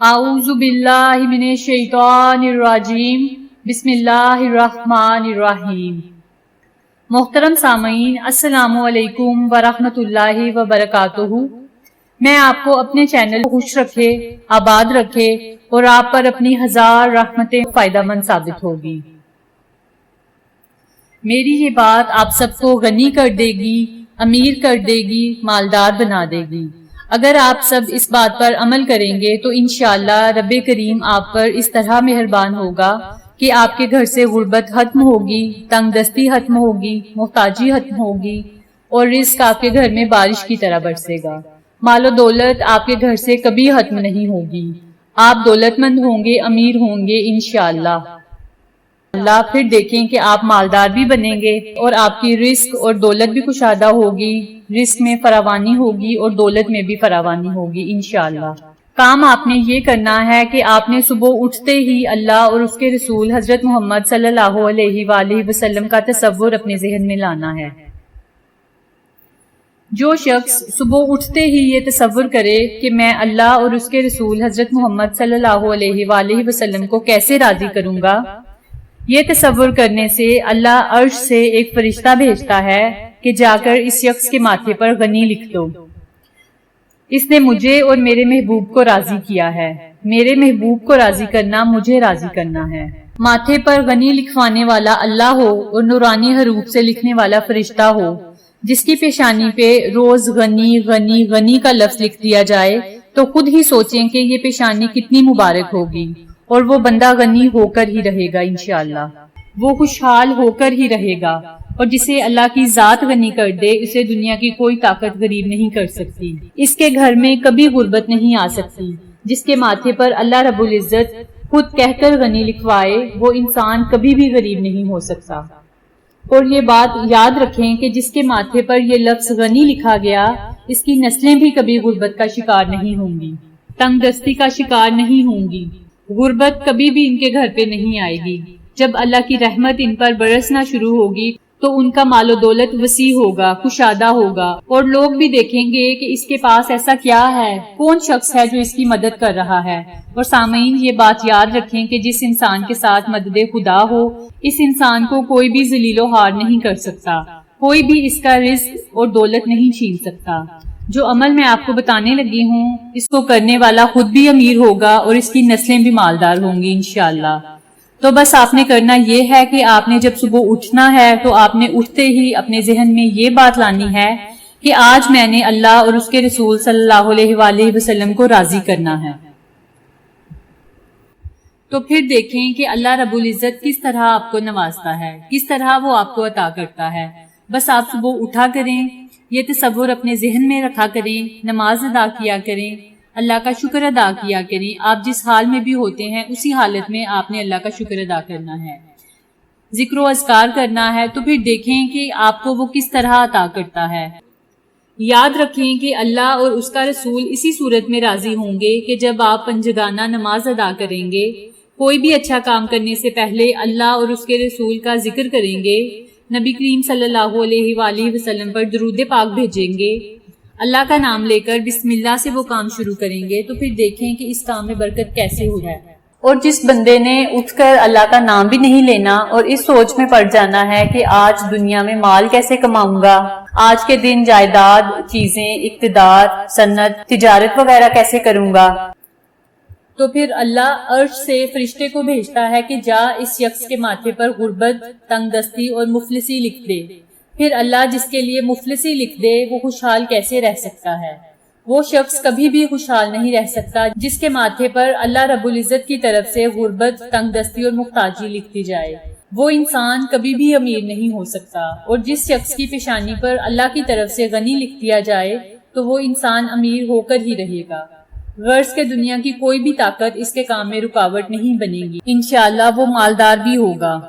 اعوذ باللہ من الشیطان الرجیم بسم اللہ الرحمن الرحیم۔ محترم سامعین، السلام علیکم ورحمۃ اللہ وبرکاتہ۔ میں آپ کو اپنے چینل کو خوش رکھے، آباد رکھے اور آپ پر اپنی ہزار رحمتیں فائدہ مند ثابت ہوگی۔ میری یہ بات آپ سب کو غنی کر دے گی، امیر کر دے گی، مالدار بنا دے گی۔ اگر آپ سب اس بات پر عمل کریں گے تو انشاءاللہ رب کریم آپ پر اس طرح مہربان ہوگا کہ آپ کے گھر سے غربت ختم ہوگی، تنگ دستی ختم ہوگی، محتاجی ختم ہوگی اور رزق آپ کے گھر میں بارش کی طرح برسے گا۔ مال و دولت آپ کے گھر سے کبھی ختم نہیں ہوگی۔ آپ دولت مند ہوں گے، امیر ہوں گے انشاءاللہ۔ اللہ پھر دیکھیں کہ آپ مالدار بھی بنیں گے اور آپ کی رزق اور دولت بھی کشادہ ہوگی، رزق میں فراوانی ہوگی اور دولت میں بھی فراوانی ہوگی انشاءاللہ۔ کام آپ نے یہ کرنا ہے کہ آپ نے صبح اٹھتے ہی اللہ اور اس کے رسول حضرت محمد صلی اللہ علیہ وآلہ وسلم کا تصور اپنے ذہن میں لانا ہے۔ جو شخص صبح اٹھتے ہی یہ تصور کرے کہ میں اللہ اور اس کے رسول حضرت محمد صلی اللہ علیہ وآلہ وسلم کو کیسے راضی کروں گا، یہ تصور کرنے سے اللہ عرش سے ایک فرشتہ بھیجتا ہے کہ جا کر اس شخص کے ماتھے پر غنی لکھ دو۔ اس نے مجھے اور میرے محبوب کو راضی کیا ہے، میرے محبوب کو راضی کرنا مجھے راضی کرنا ہے۔ ماتھے پر غنی لکھوانے والا اللہ ہو اور نورانی حروف سے لکھنے والا فرشتہ ہو، جس کی پیشانی پہ روز غنی غنی غنی کا لفظ لکھ دیا جائے تو خود ہی سوچیں کہ یہ پیشانی کتنی مبارک ہوگی، اور وہ بندہ غنی ہو کر ہی رہے گا انشاءاللہ، وہ خوشحال ہو کر ہی رہے گا، اور جسے اللہ کی ذات غنی کر دے اسے دنیا کی کوئی طاقت غریب نہیں کر سکتی۔ اس کے گھر میں کبھی غربت نہیں آ سکتی۔ جس کے ماتھے پر اللہ رب العزت خود کہہ کر غنی لکھوائے وہ انسان کبھی بھی غریب نہیں ہو سکتا۔ اور یہ بات یاد رکھیں کہ جس کے ماتھے پر یہ لفظ غنی لکھا گیا اس کی نسلیں بھی کبھی غربت کا شکار نہیں ہوں گی، تنگ دستی کا شکار نہیں ہوں گی، غربت کبھی بھی ان کے گھر پہ نہیں آئے گی۔ جب اللہ کی رحمت ان پر برسنا شروع ہوگی تو ان کا مال و دولت وسیع ہوگا، کشادہ ہوگا، اور لوگ بھی دیکھیں گے کہ اس کے پاس ایسا کیا ہے، کون شخص ہے جو اس کی مدد کر رہا ہے۔ اور سامعین یہ بات یاد رکھیں کہ جس انسان کے ساتھ مدد خدا ہو اس انسان کو کوئی بھی ذلیل و خوار نہیں کر سکتا، کوئی بھی اس کا رزق اور دولت نہیں چھین سکتا۔ جو عمل میں آپ کو بتانے لگی ہوں اس کو کرنے والا خود بھی امیر ہوگا اور اس کی نسلیں بھی مالدار ہوں گی انشاءاللہ۔ تو بس آپ نے کرنا یہ ہے کہ آپ نے جب صبح اٹھنا ہے تو آپ نے اٹھتے ہی اپنے ذہن میں یہ بات لانی ہے کہ آج میں نے اللہ اور اس کے رسول صلی اللہ علیہ وآلہ وسلم کو راضی کرنا ہے۔ تو پھر دیکھیں کہ اللہ رب العزت کس طرح آپ کو نوازتا ہے، کس طرح وہ آپ کو عطا کرتا ہے۔ بس آپ صبح اٹھا کریں، یہ تصور اپنے ذہن میں رکھا کریں، نماز ادا کیا کریں، اللہ کا شکر ادا کیا کریں۔ آپ جس حال میں بھی ہوتے ہیں اسی حالت میں آپ نے اللہ کا شکر ادا کرنا ہے، ذکر و اذکار کرنا ہے۔ تو پھر دیکھیں کہ آپ کو وہ کس طرح عطا کرتا ہے۔ یاد رکھیں کہ اللہ اور اس کا رسول اسی صورت میں راضی ہوں گے کہ جب آپ پنجگانہ نماز ادا کریں گے، کوئی بھی اچھا کام کرنے سے پہلے اللہ اور اس کے رسول کا ذکر کریں گے، نبی کریم صلی اللہ علیہ وآلہ وسلم پر درود پاک بھیجیں گے، اللہ کا نام لے کر بسم اللہ سے وہ کام شروع کریں گے، تو پھر دیکھیں کہ اس کام میں برکت کیسے ہو ہے۔ اور جس بندے نے اٹھ کر اللہ کا نام بھی نہیں لینا اور اس سوچ میں پڑ جانا ہے کہ آج دنیا میں مال کیسے کماؤں گا، آج کے دن جائیداد، چیزیں، اقتدار، سنت، تجارت وغیرہ کیسے کروں گا، تو پھر اللہ عرش سے فرشتے کو بھیجتا ہے کہ جا اس شخص کے ماتھے پر غربت، تنگ دستی اور مفلسی لکھ دے۔ پھر اللہ جس کے لیے مفلسی لکھ دے وہ خوشحال کیسے رہ سکتا ہے؟ وہ شخص کبھی بھی خوشحال نہیں رہ سکتا جس کے ماتھے پر اللہ رب العزت کی طرف سے غربت، تنگ دستی اور محتاجی لکھتی جائے۔ وہ انسان کبھی بھی امیر نہیں ہو سکتا، اور جس شخص کی پیشانی پر اللہ کی طرف سے غنی لکھ دیا جائے تو وہ انسان امیر ہو کر ہی رہے گا۔ غرض کے دنیا کی کوئی بھی طاقت اس کے کام میں رکاوٹ نہیں بنے گی، انشاءاللہ وہ مالدار بھی ہوگا۔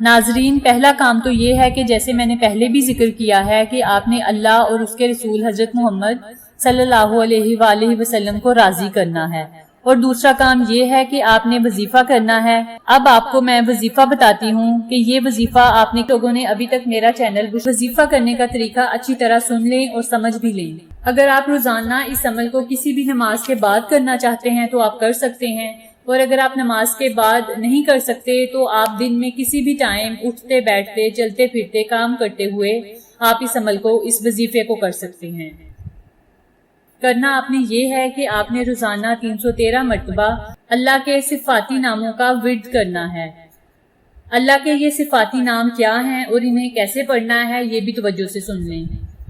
ناظرین، پہلا کام تو یہ ہے کہ جیسے میں نے پہلے بھی ذکر کیا ہے کہ آپ نے اللہ اور اس کے رسول حضرت محمد صلی اللہ علیہ وآلہ وسلم کو راضی کرنا ہے، اور دوسرا کام یہ ہے کہ آپ نے وظیفہ کرنا ہے۔ اب آپ کو میں وظیفہ بتاتی ہوں کہ یہ وظیفہ آپ نے لوگوں نے ابھی تک میرا چینل وظیفہ کرنے کا طریقہ اچھی طرح سن لیں اور سمجھ بھی لیں۔ اگر آپ روزانہ اس عمل کو کسی بھی نماز کے بعد کرنا چاہتے ہیں تو آپ کر سکتے ہیں، اور اگر آپ نماز کے بعد نہیں کر سکتے تو آپ دن میں کسی بھی ٹائم اٹھتے بیٹھتے چلتے پھرتے کام کرتے ہوئے آپ اس عمل کو اس وظیفے کو کر سکتے ہیں۔ کرنا آپ نے یہ ہے کہ آپ نے روزانہ 313 مرتبہ اللہ کے صفاتی ناموں کا ورد کرنا ہے۔ اللہ کے یہ صفاتی نام کیا ہیں اور انہیں کیسے پڑھنا ہے یہ بھی توجہ سے سن لیں۔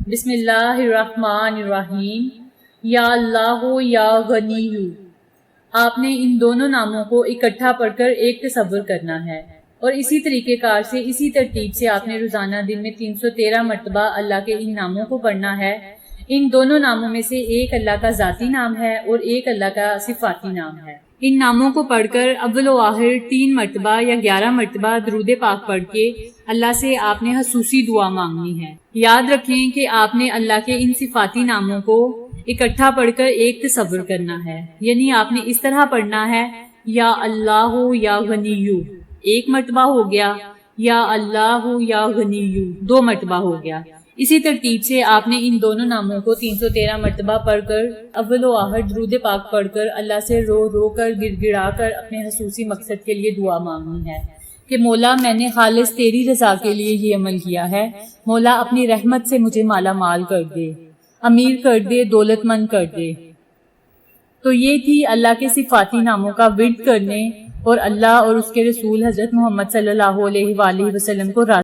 بسم اللہ الرحمن الرحیم، یا اللہ یا غنی۔ آپ نے ان دونوں ناموں کو اکٹھا پڑھ کر ایک تصور کرنا ہے، اور اسی طریقہ کار سے اسی ترتیب سے آپ نے روزانہ دن میں 313 مرتبہ اللہ کے ان ناموں کو پڑھنا ہے۔ ان دونوں ناموں میں سے ایک اللہ کا ذاتی نام ہے اور ایک اللہ کا صفاتی نام ہے۔ ان ناموں کو پڑھ کر اول و آخر 3 مرتبہ یا 11 مرتبہ درود پاک پڑھ کے اللہ سے آپ نے خصوصی دعا مانگنی ہے۔ یاد رکھیں کہ آپ نے اللہ کے ان صفاتی ناموں کو اکٹھا پڑھ کر ایک تصور کرنا ہے، یعنی آپ نے اس طرح پڑھنا ہے، یا اللہ یا غنیو 1 مرتبہ ہو گیا، یا اللہ یا غنیو 2 مرتبہ ہو گیا۔ اسی ترتیب سے آپ نے ان دونوں ناموں کو 313 مرتبہ پڑھ کر اول و آخر درود پاک پڑھ کر اللہ سے رو رو کر گڑ گڑا کر اپنے خصوصی مقصد کے لیے دعا مانگنی ہے کہ مولا میں نے خالص تیری رضا کے لیے یہ عمل کیا ہے، مولا اپنی رحمت سے مجھے مالا مال کر دے، امیر کر دے، دولت مند کر دے۔ تو یہ تھی اللہ کے صفاتی ناموں کا ورد کرنے اور اللہ اور اس کے رسول حضرت محمد صلی اللہ علیہ وآلہ وسلم کو راضی